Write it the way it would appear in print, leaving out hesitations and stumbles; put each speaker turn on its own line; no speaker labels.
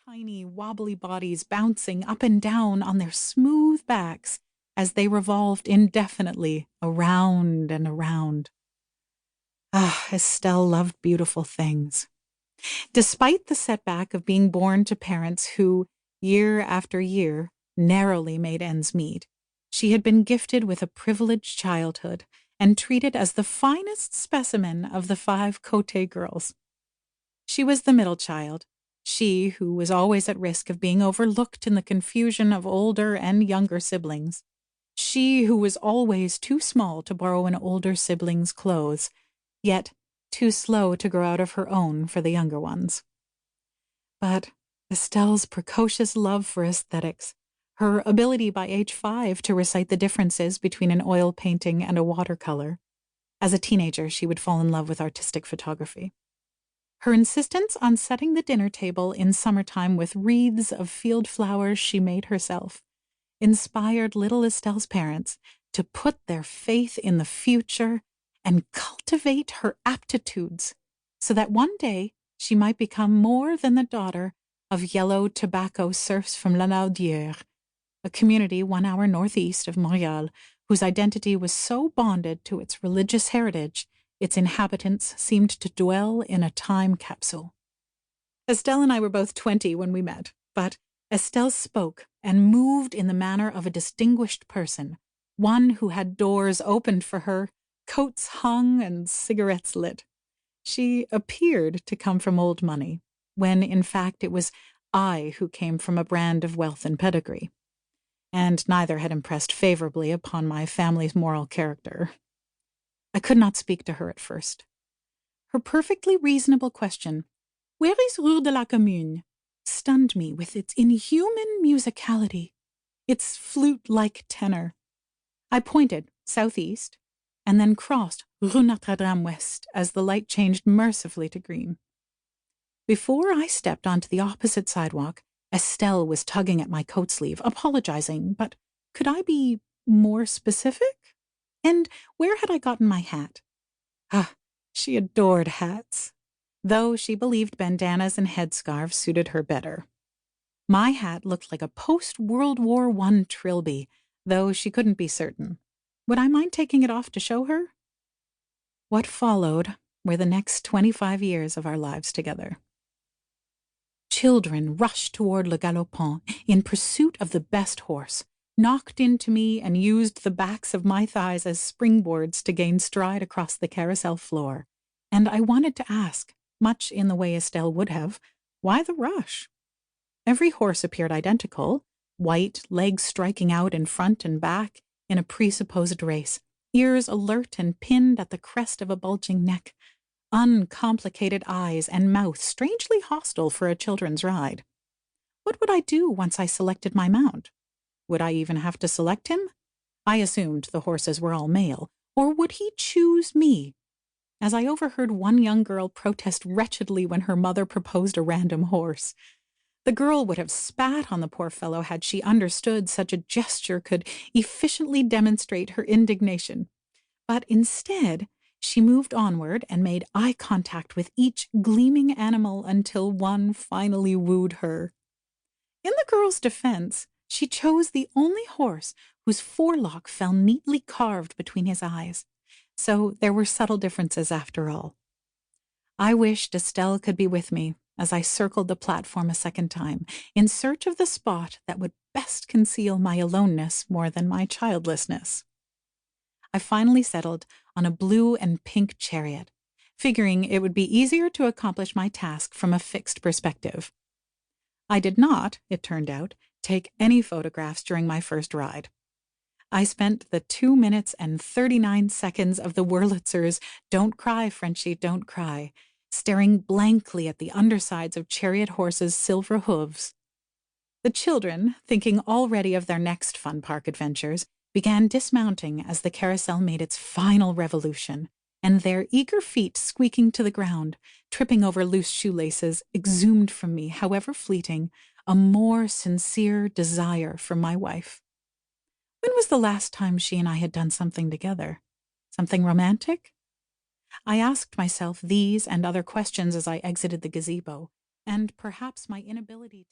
tiny, wobbly bodies bouncing up and down on their smooth backs as they revolved indefinitely around and around. Ah, Estelle loved beautiful things. Despite the setback of being born to parents who, year after year, narrowly made ends meet, she had been gifted with a privileged childhood and treated as the finest specimen of the 5 Coté girls. She was the middle child, she who was always at risk of being overlooked in the confusion of older and younger siblings, she who was always too small to borrow an older sibling's clothes, yet too slow to grow out of her own for the younger ones. But Estelle's precocious love for aesthetics, her ability by age 5 to recite the differences between an oil painting and a watercolor. As a teenager, she would fall in love with artistic photography. Her insistence on setting the dinner table in summertime with wreaths of field flowers she made herself inspired little Estelle's parents to put their faith in the future and cultivate her aptitudes so that one day she might become more than the daughter of yellow tobacco serfs from La Naudière, a community 1 hour northeast of Montreal, whose identity was so bonded to its religious heritage, its inhabitants seemed to dwell in a time capsule. Estelle and I were both 20 when we met, but Estelle spoke and moved in the manner of a distinguished person, one who had doors opened for her, coats hung, and cigarettes lit. She appeared to come from old money, when in fact it was I who came from a brand of wealth and pedigree, and neither had impressed favorably upon my family's moral character. I could not speak to her at first. Her perfectly reasonable question, "Where is Rue de la Commune?" stunned me with its inhuman musicality, its flute-like tenor. I pointed southeast, and then crossed Rue Notre-Dame West as the light changed mercifully to green. Before I stepped onto the opposite sidewalk, Estelle was tugging at my coat sleeve, apologizing, but could I be more specific? And where had I gotten my hat? Ah, she adored hats, though she believed bandanas and headscarves suited her better. My hat looked like a post-World War I trilby, though she couldn't be certain. Would I mind taking it off to show her? What followed were the next 25 years of our lives together. Children rushed toward Le Galopant in pursuit of the best horse, knocked into me and used the backs of my thighs as springboards to gain stride across the carousel floor, and I wanted to ask, much in the way Estelle would have, why the rush? Every horse appeared identical, white, legs striking out in front and back in a presupposed race, ears alert and pinned at the crest of a bulging neck, uncomplicated eyes and mouth strangely hostile for a children's ride. What would I do once I selected my mount? Would I even have to select him? I assumed the horses were all male. Or would he choose me? As I overheard one young girl protest wretchedly when her mother proposed a random horse. The girl would have spat on the poor fellow had she understood such a gesture could efficiently demonstrate her indignation. But instead, she moved onward and made eye contact with each gleaming animal until one finally wooed her. In the girl's defense, she chose the only horse whose forelock fell neatly carved between his eyes, so there were subtle differences after all. I wished Estelle could be with me as I circled the platform a second time, in search of the spot that would best conceal my aloneness more than my childlessness. I finally settled on a blue and pink chariot, figuring it would be easier to accomplish my task from a fixed perspective. I did not, it turned out, take any photographs during my first ride. I spent the 2 minutes and 39 seconds of the Wurlitzer's "Don't cry, Frenchie, don't cry," staring blankly at the undersides of chariot horses' silver hooves. The children, thinking already of their next fun park adventures, began dismounting as the carousel made its final revolution, and their eager feet squeaking to the ground, tripping over loose shoelaces, exhumed from me, however fleeting, a more sincere desire for my wife. When was the last time she and I had done something together? Something romantic? I asked myself these and other questions as I exited the gazebo, and perhaps my inability to